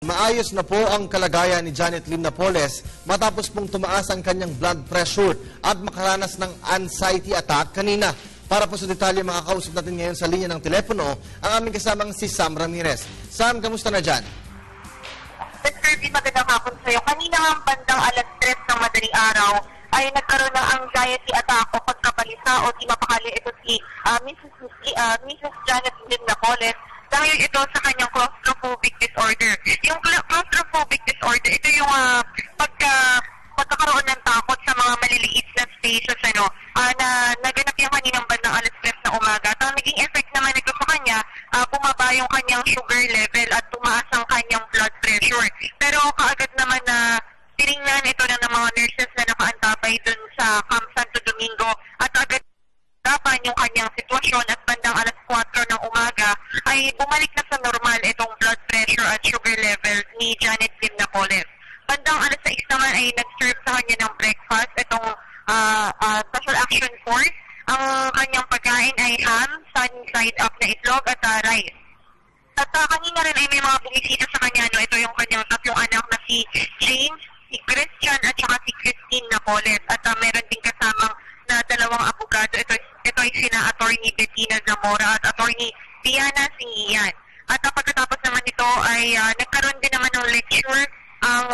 Maayos na po ang kalagayan ni Janet Lim Napoles matapos pong tumaas ang kanyang blood pressure at makaranas ng anxiety attack kanina. Para po sa detalye, makakausap natin ngayon sa linya ng telepono ang aming kasamang si Sam Ramirez. Sam, kamusta na dyan? Kirby, magandang hapon sa'yo. Kanina ang bandang alas 3 ng madaling araw ay nagkaroon ng anxiety attack o pagkabalisa o di mapakali ito si Mrs. Janet Lim Napoles dahil ito sa kanyang claustrophobic disorder. Yung claustrophobic disorder, ito yung pagkakaroon ng takot sa mga maliliit na spaces na naganap yung kaninang bandang alas 3 na umaga. At ang naging effect naman ito sa kanya, bumaba yung kanyang sugar level at tumaas ang kanyang blood pressure. Pero kaagad naman na tinignan ito ng mga nurses na nakaantabay dun sa Camp Santo Domingo at agad dapan yung kanyang sitwasyon at bandang alas 4 ng umaga ay bumalik na sa normal itong blood pressure at sugar levels ni Janet Lim Napoles. Bandang alas 6 naman ay nag-serve sa kanya ng breakfast itong Special Action Force. Ang kanyang pagkain ay ham, sunny side up na itlog at rice. At kanina rin ay may mga bumisita sa kanya. Ito yung kanyang tatlong anak na si James, si Christian at saka si Christine Napoles. At meron din kasamang na dalawang abogado. Ito ay sina Attorney Bettina Zamora at Attorney Diana Singian. At pagkatapos naman ito ay nagkaroon din naman ng lecture ang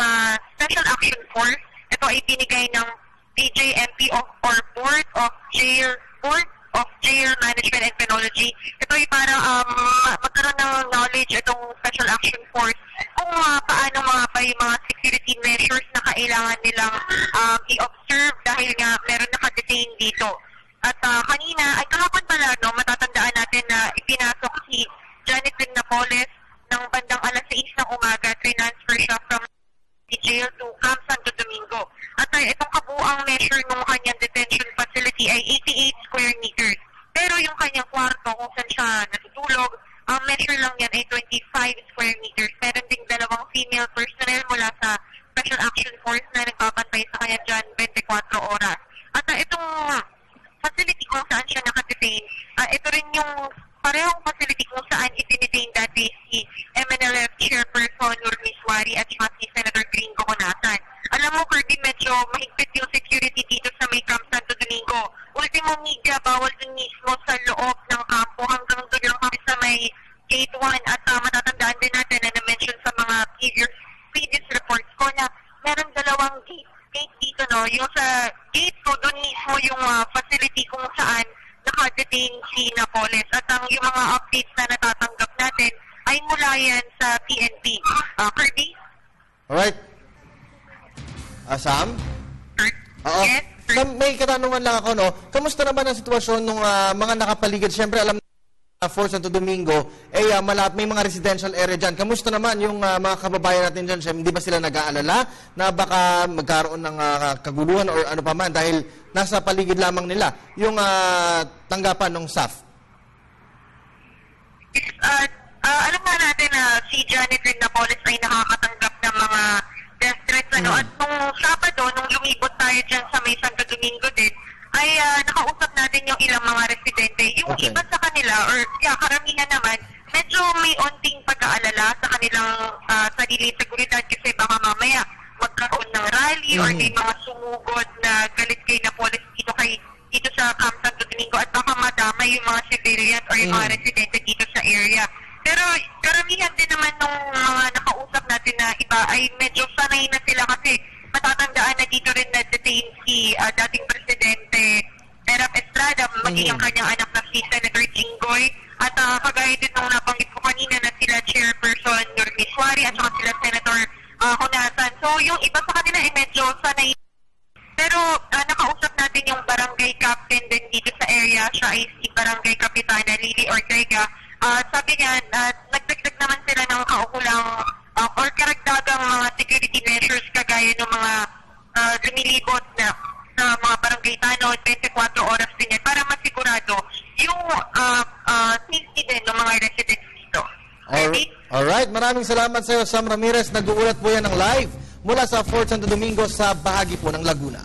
Special Action Force. Ito ay binigay ng DJMP or Board of Jail Management and Penology. Ito ay para magkaroon ng knowledge itong Special Action Force kung paano mga security measures na kailangan nilang i-observe dahil nga meron nakadetain dito. At kanina, ay kahapon pala, matatandaan natin na ipinasok si Janet Lim Napoles ng bandang alas 6 ng umaga, transfer siya from the jail to Camp Santo Domingo. At itong kabuang measure ng kanyang detention facility ay 88 square meters. Pero yung kanyang kwarto kung saan siya natutulog, ang measure lang yan ay 25 square meters. Meron ding dalawang female personnel mula sa Special Action Force na nagpapantay sa kanya dyan 24 oras. At itong facility kung saan siya nakadetain, ito rin yung parehong facility kung saan itinitain dati si MNLF Chairperson Nurmi Suari at saka si Senator Gringo Conatan. Alam mo, Kirby, medyo mahigpit yung security dito sa may Camp Santo Domingo. Ultimo media, bawal dun mismo sa loob ng kampo hanggang doon lang kami sa may Gate 1 at matatandaan din natin na na-mention sa mga previous reports ko na meron dalawang gate dito, yung sa Gate 2, doon mismo yung facility kung saan nakadetain si Napoles. At yung mga updates na natatanggap natin ay mula yan sa PNP. Kirby? Alright. Sam? Oo. Yes? May katanungan lang ako, kamusta naman ang sitwasyon ng mga nakapaligid? Siyempre, alam na Fort Santo Domingo, may mga residential area dyan. Kamusta naman yung mga kababayan natin dyan? Siyempre, hindi ba sila nag-aalala na baka magkaroon ng kaguluhan or ano pa man dahil nasa paligid lamang nila yung tanggapan ng SAF? Alam nga natin na si Janet Lim Napoles ay nakakatanggap ng mga death threats. At nung Sabado, nung lumibot tayo dyan sa may Santo Domingo din, ay nakausap natin yung ilang mga residente. Yung iba sa kanila, or karamihan naman, medyo may onting pagkaalala sa kanilang sarili seguridad kasi baka mamaya magkaroon ng rally or may mga sumugod na galit kay Napoles dito sa Camp Santo Domingo at baka madamay yung mga civilians or yung mga residente dito sa area. Pero karamihan din naman nung mga nakausap natin na iba ay medyo sanay na sila kasi matatandaan na dito rin na-detain si dating Presidente Erap Estrada, maging ang kanyang anak na si Senator Jinggoy. At kagaya din nung nabanggit ko kanina na sila Chairperson Nurmi Suari at saka sila Senator Conatan. So yung iba sa kanila ay medyo sanay. Pero nakausap natin yung barangay captain din dito sa area. Siya ay si Barangay Kapitana Lily Ortega. Sabi niya, nagdagdag naman sila ng kaukulang or karagdagang mga security measures kagaya ng mga lumilibot na mga barangay tanod, 24 oras din yan para masigurado yung safety din ng mga residents dito. Alright, maraming salamat sa iyo, Sam Ramirez. Nag-uulat po yan ng live mula sa Fort Santo Domingo sa bahagi po ng Laguna.